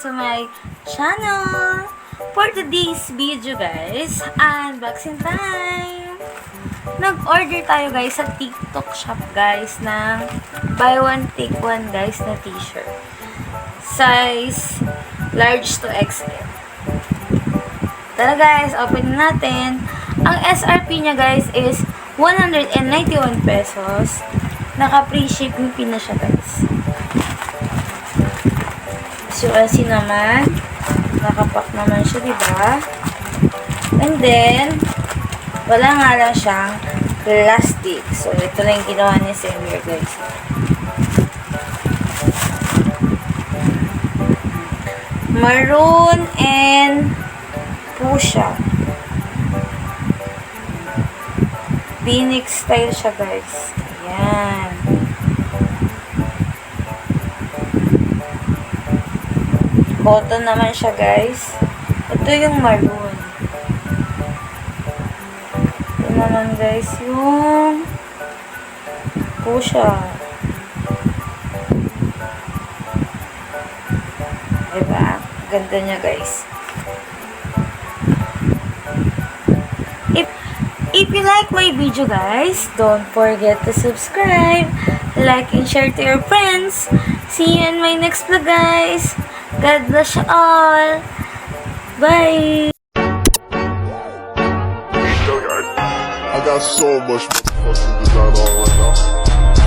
to my channel. For today's video guys, unboxing time. Nag-order tayo guys sa TikTok shop guys ng buy one take one guys na t-shirt. Size large to XL. Tara guys, open natin. Ang SRP niya guys is 191 pesos. Naka-free shipping fee na siya guys. So, as naman, nakapack naman siya, diba? And then, wala nga lang siyang plastic. So, ito lang yung ginawa ni Semir, guys. Maroon and fuchsia. V-neck style siya, guys. Ayan. Cotton naman siya, guys. Ito yung maroon. Ito naman, guys, yung fuchsia. Diba? Ganda niya, guys. If you like my video, guys, don't forget to subscribe, like, and share to your friends. See you in my next vlog, guys. God bless you all. Bye. I got so much fucking design on right now.